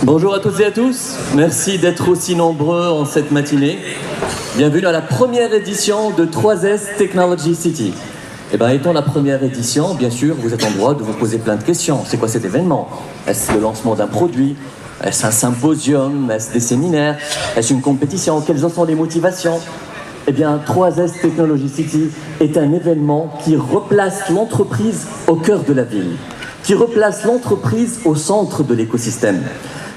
Bonjour à toutes et à tous, merci d'être aussi nombreux en cette matinée. Bienvenue à la première édition de 3S Technology City. Étant la première édition, bien sûr, vous êtes en droit de vous poser plein de questions. C'est quoi cet événement? Est-ce le lancement d'un produit? Est-ce un symposium? Est-ce des séminaires? Est-ce une compétition? Quelles en sont les motivations? 3S Technology City est un événement qui replace l'entreprise au cœur de la ville, qui replace l'entreprise au centre de l'écosystème.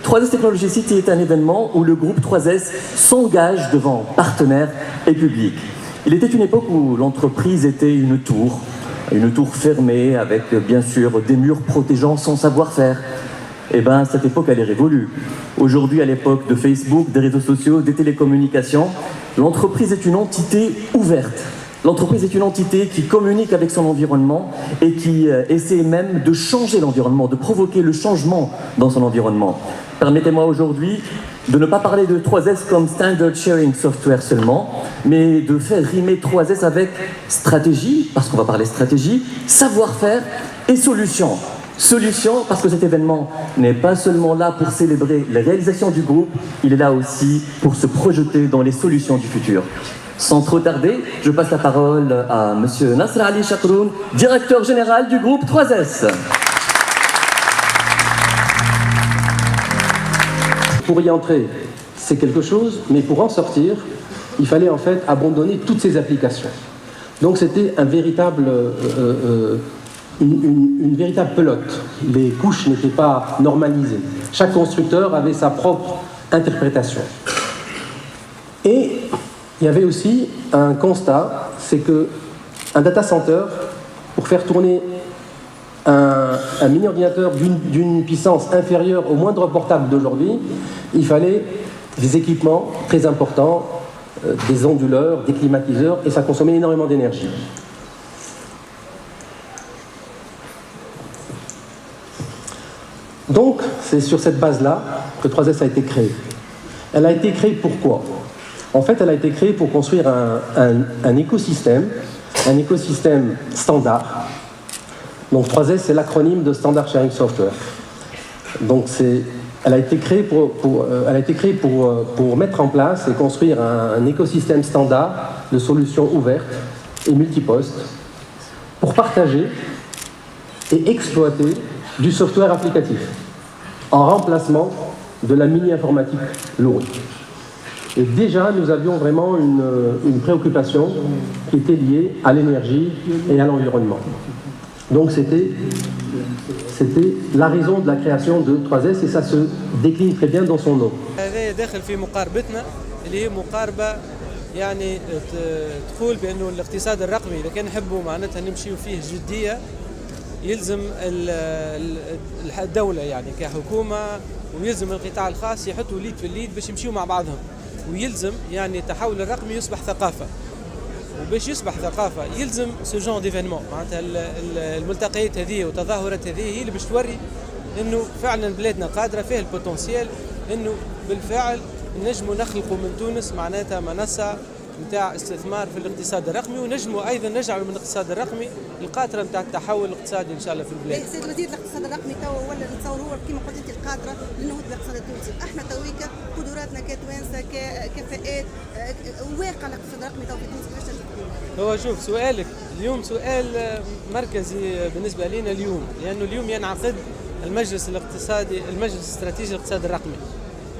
3S Technology City est un événement où le groupe 3S s'engage devant partenaires et publics. Il était une époque où l'entreprise était une tour fermée avec bien sûr des murs protégeant son savoir-faire. Cette époque, elle est révolue. Aujourd'hui, à l'époque de Facebook, des réseaux sociaux, des télécommunications, l'entreprise est une entité ouverte. L'entreprise est une entité qui communique avec son environnement et qui essaie même de changer l'environnement, de provoquer le changement dans son environnement. Permettez-moi aujourd'hui de ne pas parler de 3S comme Standard Sharing Software seulement, mais de faire rimer 3S avec stratégie, parce qu'on va parler stratégie, savoir-faire et solution. Solution, parce que cet événement n'est pas seulement là pour célébrer les réalisations du groupe, il est là aussi pour se projeter dans les solutions du futur. Sans trop tarder, je passe la parole à M. Nasr Ali Chakroun, directeur général du groupe 3S. Pour y entrer, c'est quelque chose, mais pour en sortir, il fallait en fait abandonner toutes ces applications. Donc c'était un véritable... une véritable pelote. Les couches n'étaient pas normalisées. Chaque constructeur avait sa propre interprétation. Et il y avait aussi un constat, c'est qu'un data center, pour faire tourner un mini-ordinateur d'une puissance inférieure au moindre portable d'aujourd'hui, il fallait des équipements très importants, des onduleurs, des climatiseurs, et ça consommait énormément d'énergie. Donc, c'est sur cette base-là que 3S a été créée. Elle a été créée pourquoi? En fait, elle a été créée pour construire un écosystème standard. Donc 3S, c'est l'acronyme de Standard Sharing Software. Donc elle a été créée pour mettre en place et construire un écosystème standard de solutions ouvertes et multipostes pour partager et exploiter du software applicatif en remplacement de la mini-informatique lourde. Et déjà, nous avions vraiment une préoccupation qui était liée à l'énergie et à l'environnement. Donc c'était la raison de la création de 3S et ça se décline très bien dans son nom. يعني تقول بأنه الاقتصاد الرقمي إذا كان نحبوا معناتها نمشيوا فيه جدية يلزم الدولة يعني كحكومة ويلزم القطاع الخاص يحطوا ليد في الليد باش يمشيوا مع بعضهم ويلزم يعني التحول الرقمي يصبح ثقافة وباش يصبح ثقافة يلزم سو جون ديفينمون معناتها الملتقيات هذه والتظاهرات هذه هي اللي باش توري إنه فعلا بلادنا قادرة فيها البوتنسيال إنه بالفعل نجموا نخلقوا من تونس معناتها منصة نتاع استثمار في الاقتصاد الرقمي ونجموا ايضا نجعلوا من الاقتصاد الرقمي القاطره نتاع التحول الاقتصادي ان شاء الله في البلاد. سيد الوزير الاقتصاد الرقمي توا ولا نتصور هو كما قلت انت القاطره للنهوض بالاقتصاد التونسي، احنا تويكا قدراتنا كتوانسه ككفاءات واقع الاقتصاد الرقمي توا في تونس كيفاش هو شوف سؤالك اليوم سؤال مركزي بالنسبه لنا اليوم لانه اليوم ينعقد المجلس الاستراتيجي للاقتصاد الرقمي.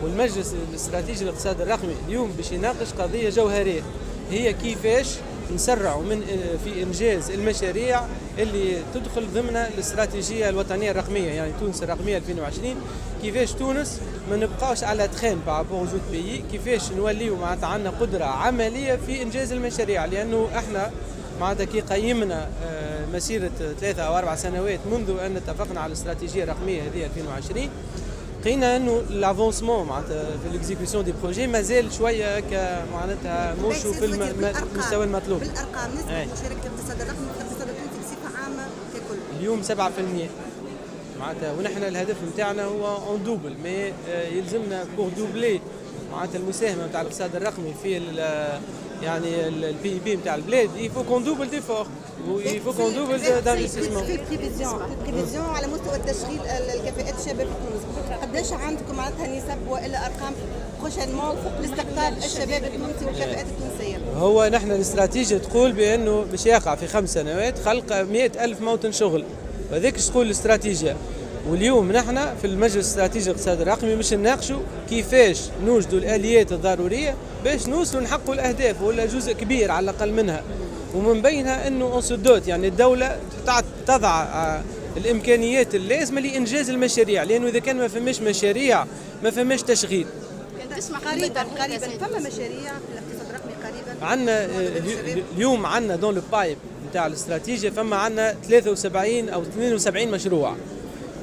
والمجلس الاستراتيجي للاقتصاد الرقمي اليوم باش يناقش قضيه جوهريه هي كيفاش نسرعوا في انجاز المشاريع اللي تدخل ضمن الاستراتيجيه الوطنيه الرقميه يعني تونس الرقميه 2020 كيفاش تونس ما نبقاوش على تخين بارابور زوت بيي كيفاش نوليو معناتها عندنا قدره عمليه في انجاز المشاريع لانه احنا معناتها كي قيمنا مسيره 3 أو 4 سنوات منذ ان اتفقنا على الاستراتيجيه الرقميه هذه 2020 لقينا انه لافونسمون معناتها في الاكزيكسيون دي بروجي مازال شويه معناتها موشوا في المستوى المطلوب. بالارقام نسبه مشاركه الاقتصاد الرقمي في الاقتصاد التونسي بصفه عامه ككل اليوم 7% معناتها ونحن الهدف نتاعنا هو اون دوبل مي يلزمنا بور دوبلي معناتها المساهمه نتاع الاقتصاد الرقمي في يعني البي بي نتاع البلاد يفو كون دوبل ديفور ويفو كون دوبل دانفستيسمون. في بريفيزيون على مستوى التشغيل الكفاءات الشباب في تونس، قداش عندكم معناتها نسب والا ارقام بروشينمون لاستقطاب الشباب التونسي والكفاءات التونسيه؟ هو نحن الاستراتيجيه تقول بانه باش يقع في 5 سنوات خلق 100,000 موطن شغل، وهذيك تقول الاستراتيجيه. واليوم نحن في المجلس الاستراتيجي الاقتصادي الرقمي باش نناقشوا كيفاش نوجدوا الاليات الضروريه باش نوصلوا نحققوا الاهداف ولا جزء كبير على الاقل منها. ومن بينها انه اونسودوت يعني الدوله تضع الامكانيات اللازمه لانجاز المشاريع، لانه اذا كان ما فماش مشاريع ما فماش تشغيل. تسمع قريبا فما مشاريع في الاقتصاد الرقمي قريبا؟ عندنا اليوم عندنا دون لو بايب نتاع الاستراتيجيه فما عندنا 73 او 72 مشروع،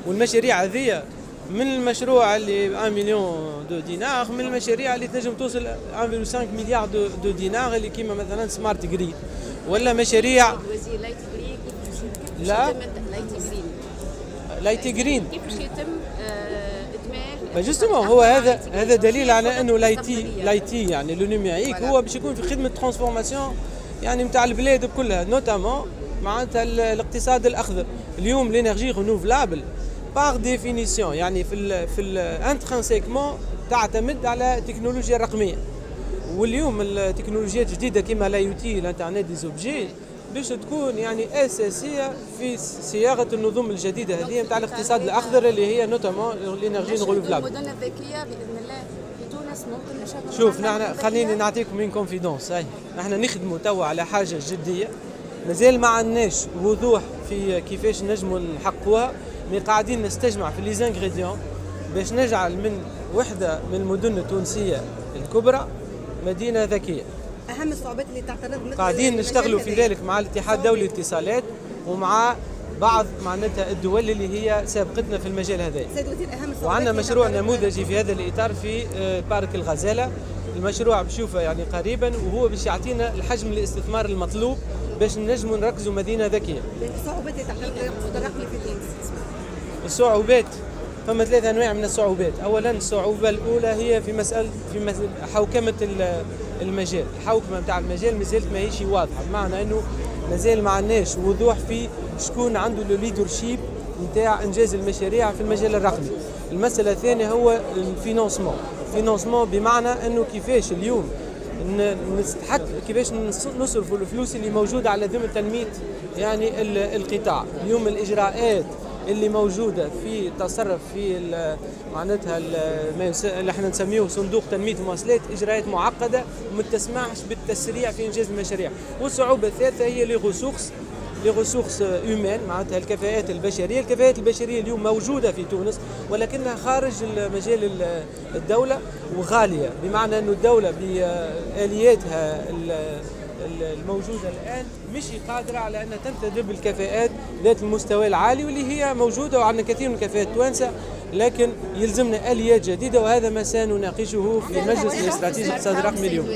والمشاريع هذه من المشروع اللي 1 مليون دو دينار، من المشاريع اللي تنجم توصل 1.5 مليار دو دينار اللي كيما مثلا سمارت جريد ولا مشاريع. لا لايتي جرين كيفاش يتم ادماج جوستومون هو هذا دليل على انه لايتي يعني لو نيميريك هو باش يكون في خدمه ترانسفورماسيون يعني نتاع البلاد كلها، نوتامون معناتها الاقتصاد الاخضر. اليوم الانرجي رينوفلابل باغ ديفينيسيون يعني في انترانسيكمون تعتمد على التكنولوجيا الرقميه، واليوم التكنولوجيات الجديده كما لايوتي الانترنت دي زوبجي باش تكون يعني اساسيه في صياغه النظم الجديده هذه نتاع الاقتصاد الاخضر اللي هي نوتامون الانرجي رينوفلابل. المدن الذكيه باذن الله في تونس ممكن نشاهد. شوف نحن خليني نعطيكم من كونفيدونس، نحن نخدموا توا على حاجه جديه مازال ما عندناش وضوح في كيفاش نجموا نحققوها، مي قاعدين نستجمع في لي زانغريديون باش نجعل من وحده من المدن التونسيه الكبرى مدينه ذكيه. اهم الصعوبات اللي تعترض قاعدين نشتغلوا في ذلك مع الاتحاد الدولي للاتصالات ومع بعض معناتها الدول اللي هي سابقتنا في المجال هذا. وعندنا مشروع نموذجي في هذا الاطار في بارك الغزاله، المشروع بشوفه يعني قريبا وهو باش يعطينا الحجم الاستثمار المطلوب باش نجموا نركزوا مدينه ذكيه. الصعوبات اللي تعترض الاقتصاد الرقمي في تونس؟ الصعوبات فما 3 أنواع من الصعوبات. اولا الصعوبه الاولى هي في مساله حوكمه المجال، الحوكمه نتاع المجال مازالت ماهيش واضحه، بمعنى انه مازال ما عندناش وضوح في شكون عنده لو ليدرشيب نتاع انجاز المشاريع في المجال الرقمي. المساله الثانيه هو الفينانسمون، بمعنى انه كيفاش اليوم نستحق كيفاش نصرفوا الفلوس اللي موجوده على ذمه تنميه يعني القطاع. اليوم الاجراءات اللي موجوده في التصرف في معناتها اللي احنا نسميه صندوق تنميه المواصلات اجراءات معقده وما تسمحش بالتسريع في انجاز المشاريع. والصعوبه الثالثه هي لي ريسورس هيومان، معناتها الكفاءات البشريه اليوم موجوده في تونس ولكنها خارج مجال الدوله وغاليه، بمعنى انه الدوله بالياتها الموجوده الان مش قادره على ان تنتدب الكفاءات ذات المستوى العالي واللي هي موجوده، وعندنا كثير من الكفاءات التوانسه لكن يلزمنا اليات جديده، وهذا ما سنناقشه في مجلس الاستراتيجي الاقتصادي الرقمي اليوم.